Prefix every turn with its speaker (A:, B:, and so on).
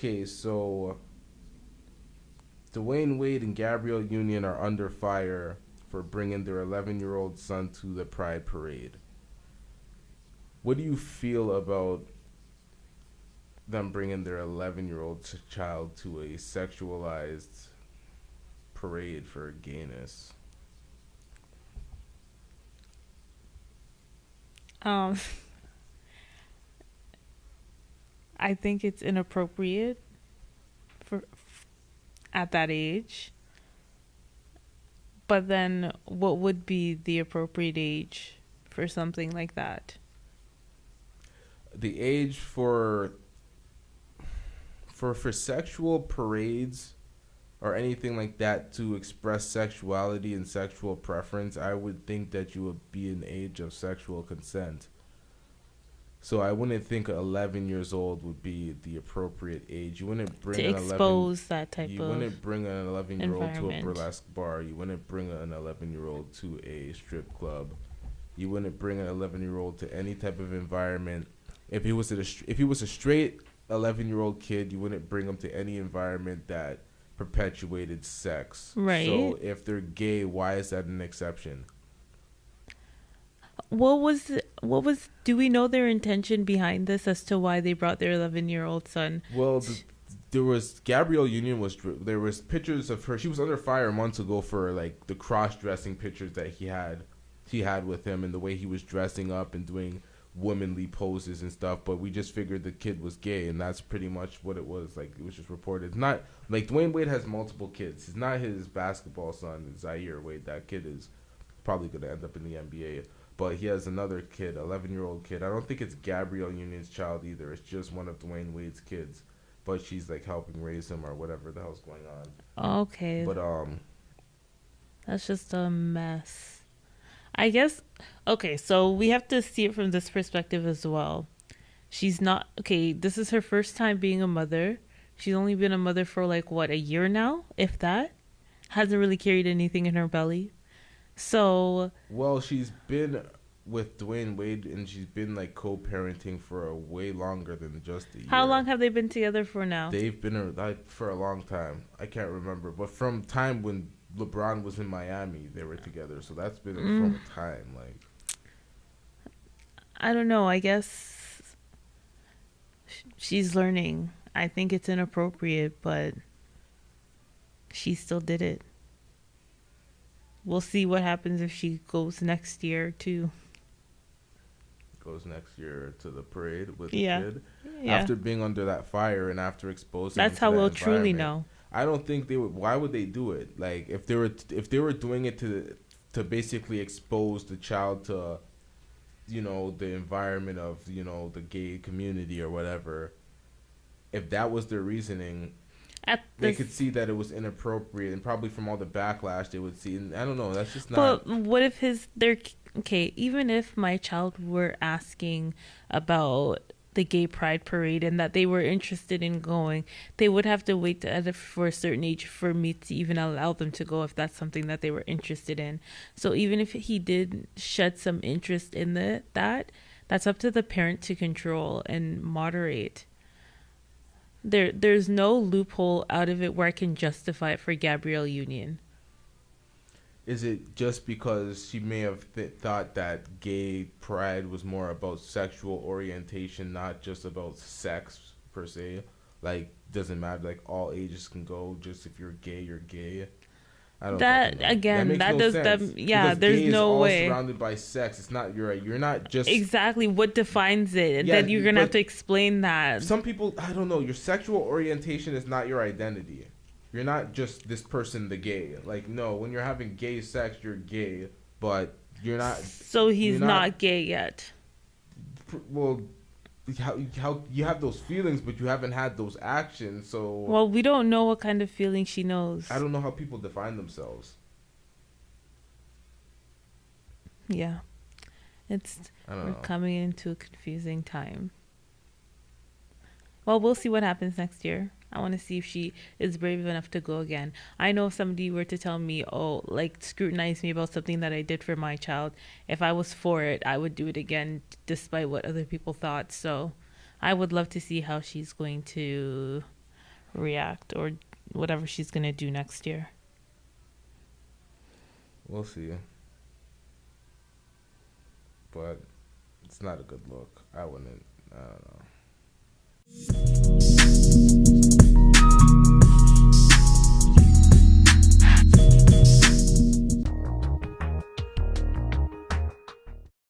A: Okay, so Dwayne Wade and Gabrielle Union are under fire for bringing their 11-year-old son to the Pride Parade. What do you feel about them bringing their 11-year-old child to a sexualized parade for gayness?
B: Um, I think it's inappropriate for at that age. But then, what would be the appropriate age for something like that?
A: The age for sexual parades or anything like that to express sexuality and sexual preference, I would think that you would be an age of sexual consent. So I wouldn't think 11 years old would be the appropriate age.
B: To expose that type
A: You
B: of
A: wouldn't bring an 11-year-old to a
B: environment.
A: burlesque bar. You wouldn't bring an 11-year-old to a strip club. You wouldn't bring an 11-year-old to any type of environment. If he was a straight 11-year-old kid, you wouldn't bring him to any environment that perpetuated sex.
B: Right.
A: So if they're gay, why is that an exception?
B: Do we know their intention behind this as to why they brought their 11-year-old son?
A: Well, there was Gabrielle Union was there was pictures of her. She was under fire months ago for like the cross dressing pictures that he had with him and the way he was dressing up and doing womanly poses and stuff. But we just figured the kid was gay, and that's pretty much what it was. Like, it was just reported. It's not like Dwayne Wade has multiple kids. It's not his basketball son, Zaire Wade. That kid is probably going to end up in the NBA. But he has another kid, 11-year-old kid. I don't think it's Gabrielle Union's child either. It's just one of Dwayne Wade's kids. But she's like helping raise him or whatever the hell's going on.
B: Okay,
A: But
B: that's just a mess. I guess, okay, so we have to see it from this perspective as well. She's not, okay, this is her first time being a mother. She's only been a mother for like, what, a year now, if that? Hasn't really carried anything in her belly. So,
A: well, she's been with Dwayne Wade and she's been like co-parenting for a way longer than just a
B: how long
A: year.
B: have they been together for now?
A: They've been like for a long time. I can't remember, but from time when LeBron was in Miami, they were together. So that's been
B: Mm,
A: from a time like.
B: I don't know. I guess she's learning. I think it's inappropriate, but she still did it. We'll see what happens if she goes next year, too.
A: Goes next year to the parade with the
B: Yeah.
A: kid
B: Yeah.
A: after being under that fire and after exposing him
B: That's
A: to
B: how
A: that
B: we'll truly
A: environment.
B: know.
A: I don't think they would. Why would they do it? Like if they were doing it to basically expose the child to the environment of the gay community or whatever. If that was their reasoning,
B: At
A: they
B: this
A: could see that it was inappropriate and probably from all the backlash they would see. And I don't know. That's just not.
B: But what if they're okay, even if my child were asking about the gay pride parade and that they were interested in going, they would have to wait for a certain age for me to even allow them to go if that's something that they were interested in. So even if he did shed some interest in that's up to the parent to control and moderate. There's no loophole out of it where I can justify it for Gabrielle Union.
A: Is it just because she may have thought that gay pride was more about sexual orientation, not just about sex per se? Like, doesn't matter. Like, all ages can go. Just if you're gay, you're gay. I don't fucking
B: That
A: know. That
B: again,
A: makes
B: that
A: no
B: does that.
A: sense
B: Yeah,
A: because
B: there's
A: gay is
B: no
A: all
B: way.
A: surrounded by sex. It's not you're not just
B: Exactly what defines it, and
A: yeah.
B: then you're gonna have
A: But
B: to explain that.
A: some people, I don't know. Your sexual orientation is not your identity. You're not just this person, the gay. Like, no, when you're having gay sex, you're gay, but you're not.
B: So
A: You're
B: he's
A: not.
B: not gay yet.
A: Well, how you have those feelings, but you haven't had those actions. So
B: Well, we don't know what kind of feeling she
A: I
B: knows.
A: don't know how people define themselves.
B: Yeah, it's
A: I don't
B: we're
A: know.
B: coming into a confusing time. Well, we'll see what happens next year. I want to see if she is brave enough to go again. I know if somebody were to tell me, oh, like scrutinize me about something that I did for my child, if I was for it, I would do it again despite what other people thought. So I would love to see how she's going to react or whatever she's gonna do next year.
A: We'll see. But it's not a good look. I wouldn't. I don't know.